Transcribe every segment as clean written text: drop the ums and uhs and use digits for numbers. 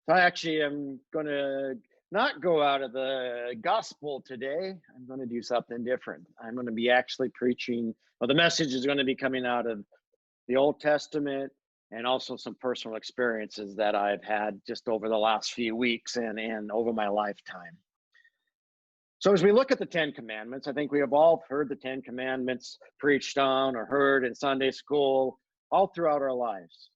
So I actually am going to not go out of the gospel today. I'm going to do something different. I'm going to be actually preaching, well, the message is going to be coming out of the Old Testament and also some personal experiences that I've had just over the last few weeks and over my lifetime. So as we look at the Ten Commandments, I think we have all heard the Ten Commandments preached on or heard in Sunday school all throughout our lives.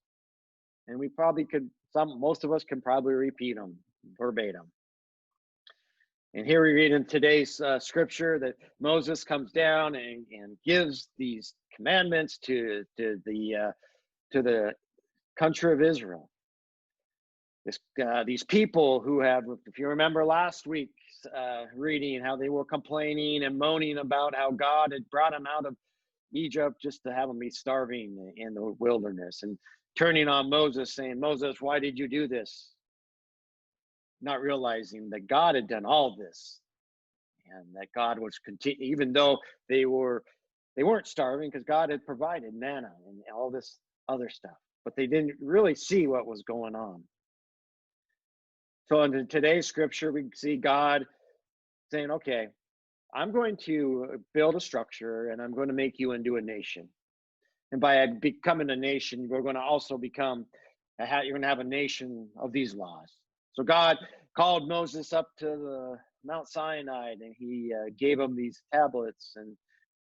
And we probably could, most of us can probably repeat them verbatim. And here we read in today's scripture that Moses comes down and gives these commandments to the country of Israel. These people who have, if you remember last week's reading, how they were complaining and moaning about how God had brought them out of Egypt just to have them be starving in the wilderness, and turning on Moses saying, Moses, why did you do this? Not realizing that God had done all this and that God was even though they weren't starving because God had provided manna and all this other stuff, but they didn't really see what was going on. So in today's scripture, we see God saying, okay, I'm going to build a structure and I'm going to make you into a nation. And by becoming a nation, we're going to also become, you're going to have a nation of these laws. So God called Moses up to the Mount Sinai and he gave him these tablets, and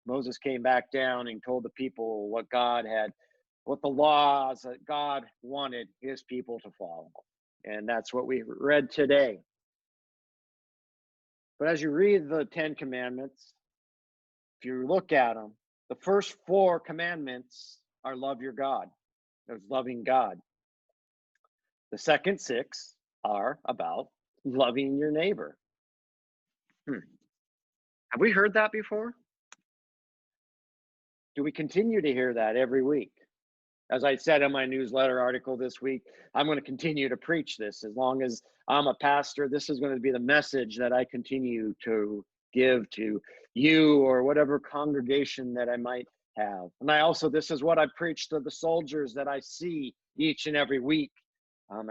Moses came back down and told the people what the laws that God wanted his people to follow. And that's what we read today. But as you read the Ten Commandments, if you look at them, the first four commandments are love your God. There's loving God. The second six are about loving your neighbor. Have we heard that before? Do we continue to hear that every week? As I said in my newsletter article this week, I'm going to continue to preach this. As long as I'm a pastor, this is going to be the message that I continue to give to you or whatever congregation that I might have. And this is what I preach to the soldiers that I see each and every week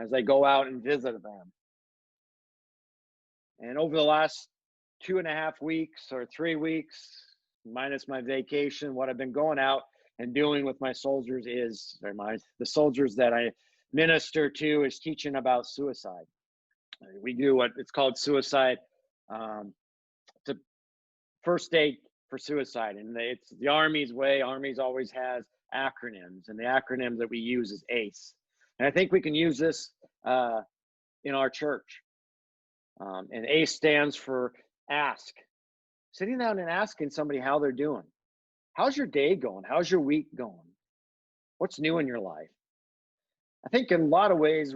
as I go out and visit them. And over the last 2.5 weeks or 3 weeks, minus my vacation, what I've been going out and doing with my soldiers the soldiers that I minister to is teaching about suicide. We do what it's called suicide. It's a first aid for suicide, and it's the Army's way. Army's always has acronyms, and the acronym that we use is ACE. And I think we can use this in our church. And ACE stands for ask. Sitting down and asking somebody how they're doing. How's your day going? How's your week going? What's new in your life? I think in a lot of ways,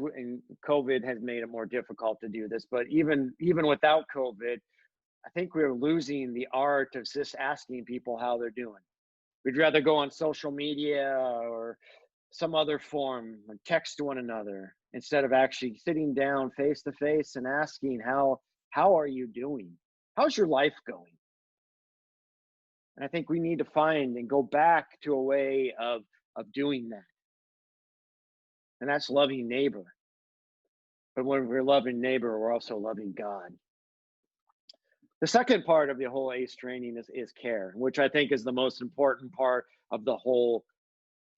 COVID has made it more difficult to do this, but even without COVID, I think we're losing the art of just asking people how they're doing. We'd rather go on social media or some other form and text one another instead of actually sitting down face to face and asking, how are you doing? How's your life going? And I think we need to find and go back to a way of doing that. And that's loving neighbor. But when we're loving neighbor, we're also loving God. The second part of the whole ACE training is care, which I think is the most important part of the whole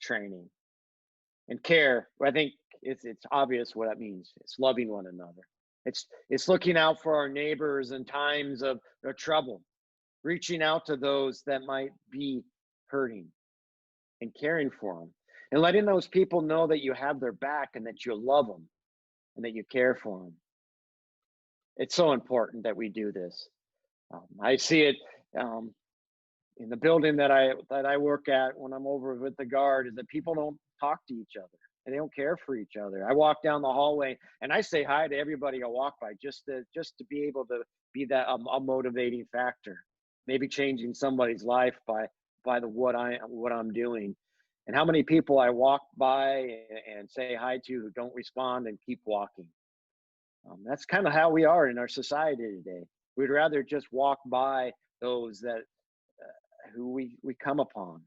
training. And care, I think it's obvious what that means. It's loving one another. It's looking out for our neighbors in times of trouble, reaching out to those that might be hurting and caring for them, and letting those people know that you have their back and that you love them and that you care for them. It's so important that we do this. I see it in the building that I work at when I'm over with the guard, is that people don't talk to each other and they don't care for each other. I walk down the hallway and I say hi to everybody I walk by, just to be able to be that a motivating factor, maybe changing somebody's life by what I'm doing. And how many people I walk by and say hi to who don't respond and keep walking. That's kind of how we are in our society today. We'd rather just walk by those that who we come upon.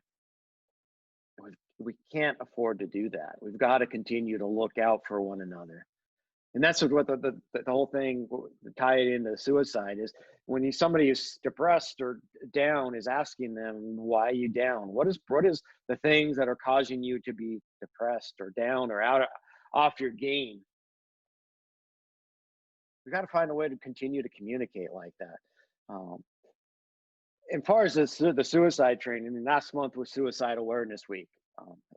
We can't afford to do that. We've got to continue to look out for one another. And that's what the whole thing, tie it into suicide, is when somebody who's depressed or down is asking them, why are you down? What is the things that are causing you to be depressed or down or off your game? We got to find a way to continue to communicate like that. As far as the suicide training, last month was Suicide Awareness Week.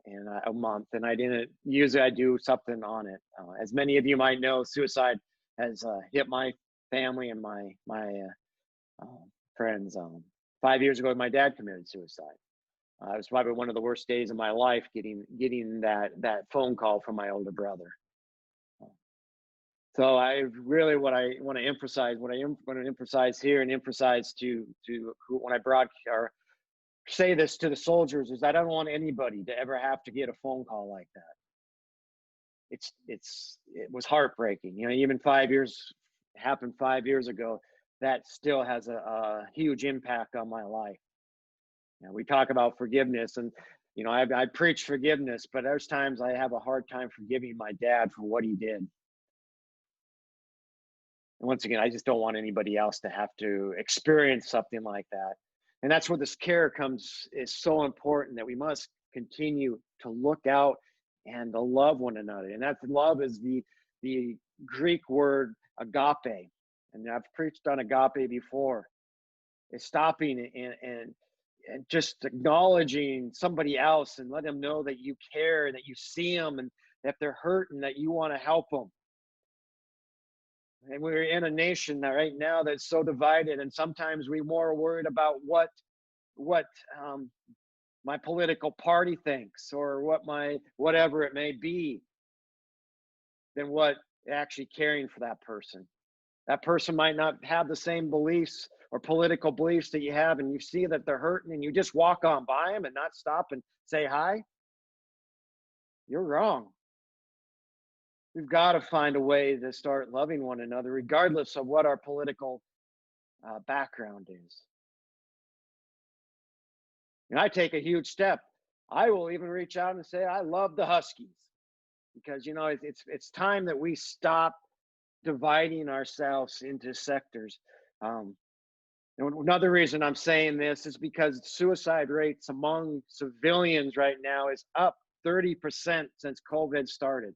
And a month, and I do something on it. As many of you might know, suicide has hit my family and my friends. 5 years ago, my dad committed suicide. It was probably one of the worst days of my life, getting that phone call from my older brother. So I really, what I want to emphasize here, and emphasize to when I or say this to the soldiers, is I don't want anybody to ever have to get a phone call like that. It was heartbreaking. Even happened 5 years ago, that still has a huge impact on my life. We talk about forgiveness, and I preach forgiveness, but there's times I have a hard time forgiving my dad for what he did. And once again, I just don't want anybody else to have to experience something like that. And that's where this care is so important, that we must continue to look out and to love one another. And that love is the Greek word agape. And I've preached on agape before. It's stopping and just acknowledging somebody else and let them know that you care, that you see them, and if they're hurting, that you want to help them. And we're in a nation right now that's so divided, and sometimes we're more worried about what my political party thinks, or whatever it may be, than what actually caring for that person. That person might not have the same beliefs or political beliefs that you have, and you see that they're hurting, and you just walk on by them and not stop and say hi. You're wrong. We've got to find a way to start loving one another, regardless of what our political background is. And I take a huge step. I will even reach out and say, I love the Huskies, because, it's time that we stop dividing ourselves into sectors. And another reason I'm saying this is because suicide rates among civilians right now is up 30% since COVID started.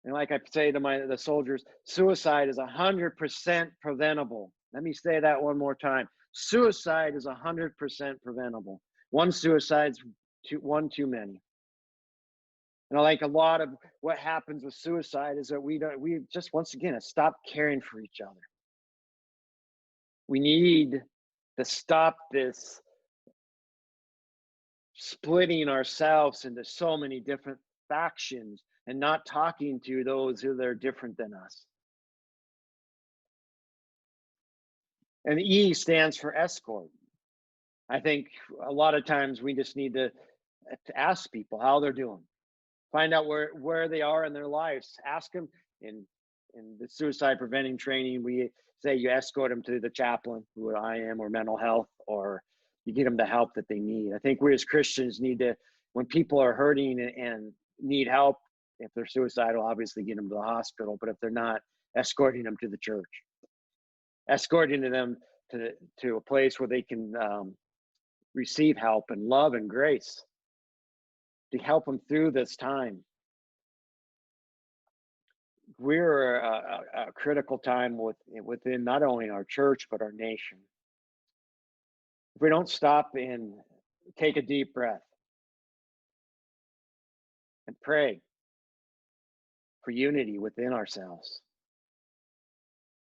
And like I say to the soldiers, suicide is 100% preventable. Let me say that one more time. Suicide is 100% preventable. One suicide's one too many. And I like a lot of what happens with suicide is that we just, once again, stop caring for each other. We need to stop this splitting ourselves into so many different factions and not talking to those who are different than us. And E stands for escort. I think a lot of times we just need to ask people how they're doing. Find out where they are in their lives. Ask them. In the suicide preventing training, we say you escort them to the chaplain, who I am, or mental health, or you get them the help that they need. I think we as Christians need to, when people are hurting and need help, if they're suicidal, obviously get them to the hospital, but if they're not, escorting them to the church, escorting them to a place where they can receive help and love and grace to help them through this time. We're a critical time within not only our church, but our nation. If we don't stop and take a deep breath and pray for unity within ourselves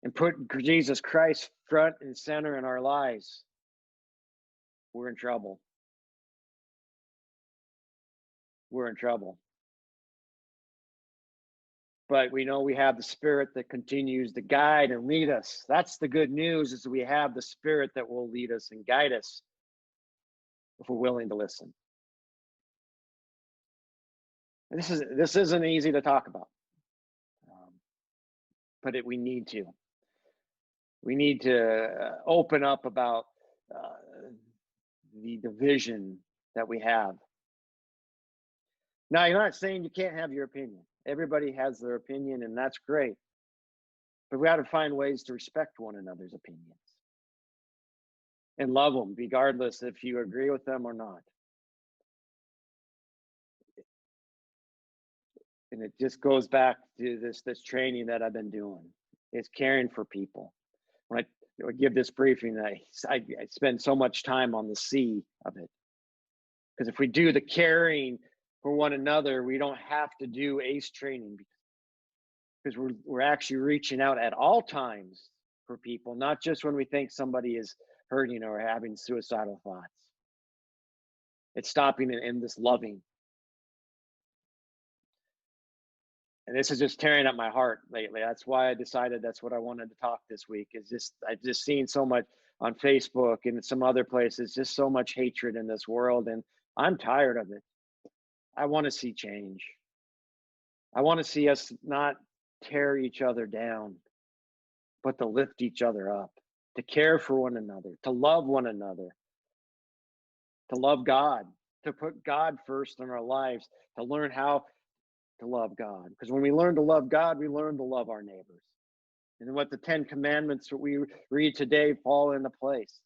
and put Jesus Christ front and center in our lives, we're in trouble. We're in trouble. But we know we have the Spirit that continues to guide and lead us. That's the good news, is that we have the Spirit that will lead us and guide us if we're willing to listen. And this isn't easy to talk about, but we need to. We need to open up about the division that we have. Now, you're not saying you can't have your opinion. Everybody has their opinion, and that's great. But we got to find ways to respect one another's opinions and love them, regardless if you agree with them or not. And it just goes back to this training that I've been doing. It's caring for people. When I give this briefing, I spend so much time on the C of it. Because if we do the caring for one another, we don't have to do ACE training, because we're actually reaching out at all times for people, not just when we think somebody is hurting or having suicidal thoughts. It's stopping and this loving. And this is just tearing up my heart lately. That's why I decided that's what I wanted to talk this week. I've just seen so much on Facebook and some other places, just so much hatred in this world, and I'm tired of it. I want to see change. I want to see us not tear each other down, but to lift each other up, to care for one another, to love one another, to love God, to put God first in our lives, to learn how to love God. Because when we learn to love God, we learn to love our neighbors. And what the 10 commandments that we read today fall into place.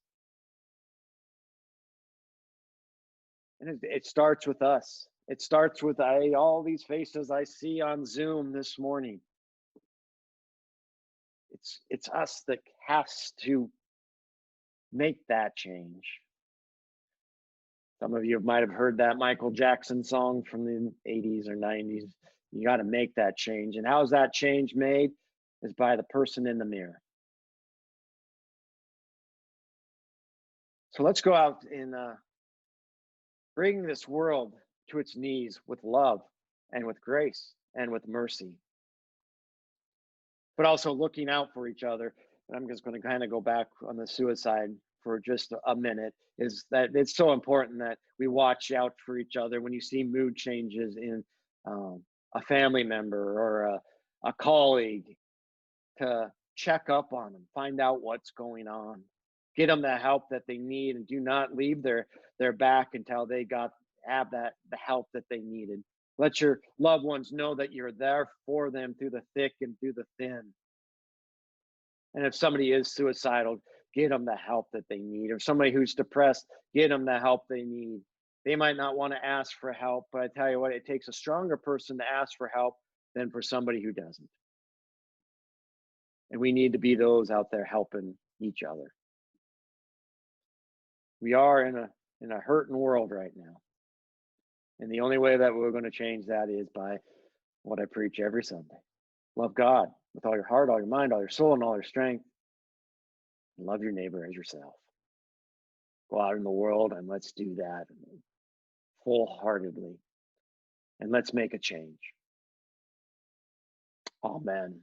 And it starts with us. It starts with all these faces I see on Zoom this morning. It's us that has to make that change. Some of you might have heard that Michael Jackson song from the 80s or 90s. You got to make that change. And how is that change made? Is by the person in the mirror. So let's go out and bring this world to its knees with love and with grace and with mercy. But also looking out for each other. And I'm just going to kind of go back on the suicide for just a minute, is that it's so important that we watch out for each other when you see mood changes in a family member or a colleague, to check up on them, find out what's going on, get them the help that they need, and do not leave their back until they have the help that they needed. Let your loved ones know that you're there for them through the thick and through the thin. And if somebody is suicidal, get them the help that they need. Or somebody who's depressed, get them the help they need. They might not want to ask for help, but I tell you what, it takes a stronger person to ask for help than for somebody who doesn't. And we need to be those out there helping each other. We are in a hurting world right now. And the only way that we're going to change that is by what I preach every Sunday. Love God with all your heart, all your mind, all your soul, and all your strength. And love your neighbor as yourself. Go out in the world and let's do that wholeheartedly. And let's make a change. Amen.